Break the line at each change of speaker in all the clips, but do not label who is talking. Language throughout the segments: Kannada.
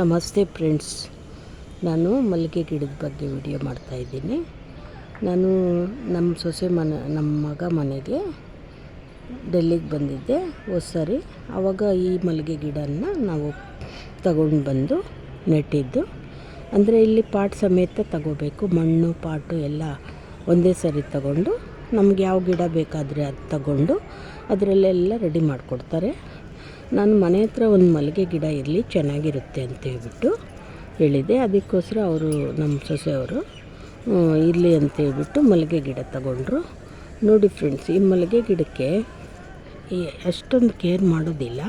ನಮಸ್ತೆ ಫ್ರೆಂಡ್ಸ್, ನಾನು ಮಲ್ಲಿಗೆ ಗಿಡದ ಬಗ್ಗೆ ವಿಡಿಯೋ ಮಾಡ್ತಾಯಿದ್ದೀನಿ. ನಾನು ನಮ್ಮ ಮಗ ಮನೆಗೆ ಡೆಲ್ಲಿಗೆ ಬಂದಿದ್ದೆ ಸರಿ. ಆವಾಗ ಈ ಮಲ್ಲಿಗೆ ಗಿಡನ ನಾವು ತಗೊಂಡು ಬಂದು ನೆಟ್ಟಿದ್ದು. ಅಂದರೆ ಇಲ್ಲಿ ಪಾಟ್ ಸಮೇತ ತಗೋಬೇಕು, ಮಣ್ಣು ಪಾಟು ಎಲ್ಲ ಒಂದೇ ಸರಿ ತಗೊಂಡು ನಮ್ಗೆ ಯಾವ ಗಿಡ ಬೇಕಾದರೆ ಅದು ತಗೊಂಡು ಅದರಲ್ಲೆಲ್ಲ ರೆಡಿ ಮಾಡಿಕೊಡ್ತಾರೆ. ನಾನು ಮನೆ ಹತ್ರ ಒಂದು ಮಲ್ಲಿಗೆ ಗಿಡ ಇರಲಿ ಚೆನ್ನಾಗಿರುತ್ತೆ ಅಂತ ಹೇಳ್ಬಿಟ್ಟು ಹೇಳಿದೆ. ಅದಕ್ಕೋಸ್ಕರ ನಮ್ಮ ಸೊಸೆಯವರು ಇರಲಿ ಅಂತೇಳ್ಬಿಟ್ಟು ಮಲ್ಲಿಗೆ ಗಿಡ ತಗೊಂಡ್ರು. ನೋಡಿ ಫ್ರೆಂಡ್ಸ್, ಈ ಮಲ್ಲಿಗೆ ಗಿಡಕ್ಕೆ ಅಷ್ಟೊಂದು ಕೇರ್ ಮಾಡೋದಿಲ್ಲ,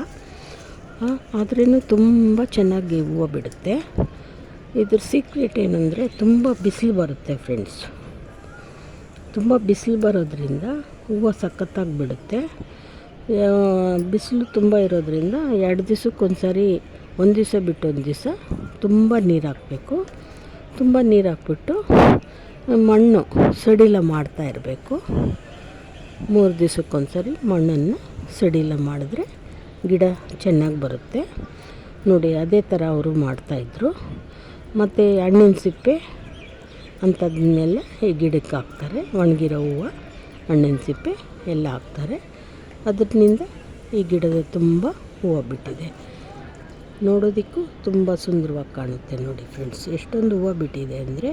ಆದ್ರೂ ತುಂಬ ಚೆನ್ನಾಗಿ ಹೂವು ಬಿಡುತ್ತೆ. ಇದ್ರ ಸೀಕ್ರೆಟ್ ಏನಂದರೆ ತುಂಬ ಬಿಸಿಲು ಬರುತ್ತೆ ಫ್ರೆಂಡ್ಸ್. ತುಂಬ ಬಿಸಿಲು ಬರೋದ್ರಿಂದ ಹೂವು ಸಖತ್ತಾಗಿ ಬಿಡುತ್ತೆ. ಬಿಸಿಲು ತುಂಬ ಇರೋದ್ರಿಂದ 2 ದಿವಸಕ್ಕೊಂದು ಸಾರಿ, ಒಂದು ದಿವಸ ಬಿಟ್ಟು ಒಂದು ದಿವಸ ತುಂಬ ನೀರು ಹಾಕಬೇಕು. ತುಂಬ ನೀರು ಹಾಕ್ಬಿಟ್ಟು ಮಣ್ಣು ಸಡಿಲ ಮಾಡ್ತಾ ಇರಬೇಕು. 3 ದಿವಸಕ್ಕೊಂದು ಸಾರಿ ಮಣ್ಣನ್ನು ಸಡಿಲ ಮಾಡಿದ್ರೆ ಗಿಡ ಚೆನ್ನಾಗಿ ಬರುತ್ತೆ. ನೋಡಿ, ಅದೇ ಥರ ಅವರು ಮಾಡ್ತಾಯಿದ್ರು. ಮತ್ತು ಹಣ್ಣಿನ ಸಿಪ್ಪೆ ಅಂಥದ್ದನ್ನೆಲ್ಲ ಈ ಗಿಡಕ್ಕೆ ಹಾಕ್ತಾರೆ. ಒಣಗಿರೋ ಹೂವು, ಹಣ್ಣಿನ ಸಿಪ್ಪೆ ಎಲ್ಲ ಹಾಕ್ತಾರೆ. ಅದರಿಂದ ಈ ಗಿಡದ ತುಂಬ ಹೂವು ಬಿಟ್ಟಿದೆ. ನೋಡೋದಕ್ಕೂ ತುಂಬ ಸುಂದರವಾಗಿ ಕಾಣುತ್ತೆ. ನೋಡಿ ಫ್ರೆಂಡ್ಸ್, ಎಷ್ಟೊಂದು ಹೂವು ಬಿಟ್ಟಿದೆ ಅಂದರೆ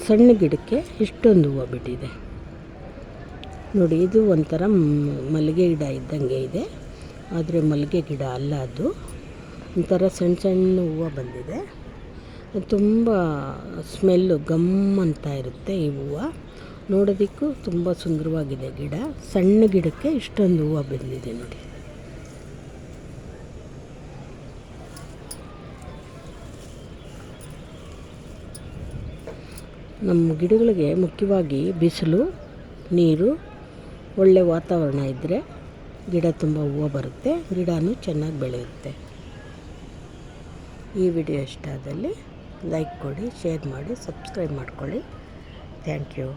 ಸಣ್ಣ ಗಿಡಕ್ಕೆ ಇಷ್ಟೊಂದು ಹೂವು ಬಿಟ್ಟಿದೆ. ನೋಡಿ, ಇದು ಒಂಥರ ಮಲ್ಲಿಗೆ ಗಿಡ ಇದ್ದಂಗೆ ಇದೆ, ಆದರೆ ಮಲ್ಲಿಗೆ ಗಿಡ ಅಲ್ಲ, ಅದು ಒಂಥರ ಸಣ್ಣ ಸಣ್ಣ ಹೂವು ಬಂದಿದೆ. ತುಂಬ ಸ್ಮೆಲ್ಲು ಗಮ್ ಅಂತ ಇರುತ್ತೆ ಈ ಹೂವು. ನೋಡೋದಕ್ಕೂ ತುಂಬ ಸುಂದರವಾಗಿದೆ ಗಿಡ. ಸಣ್ಣ ಗಿಡಕ್ಕೆ ಇಷ್ಟೊಂದು ಹೂವು ಬಂದಿದೆ ನೋಡಿ. ನಮ್ಮ ಗಿಡಗಳಿಗೆ ಮುಖ್ಯವಾಗಿ ಬಿಸಿಲು, ನೀರು, ಒಳ್ಳೆಯ ವಾತಾವರಣ ಇದ್ದರೆ ಗಿಡ ತುಂಬ ಹೂವು ಬರುತ್ತೆ, ಗಿಡನೂ ಚೆನ್ನಾಗಿ ಬೆಳೆಯುತ್ತೆ. ಈ ವಿಡಿಯೋ ಇಷ್ಟ ಆದಲ್ಲಿ ಲೈಕ್ ಕೊಡಿ, ಶೇರ್ ಮಾಡಿ, ಸಬ್ಸ್ಕ್ರೈಬ್ ಮಾಡ್ಕೊಳ್ಳಿ. Thank you.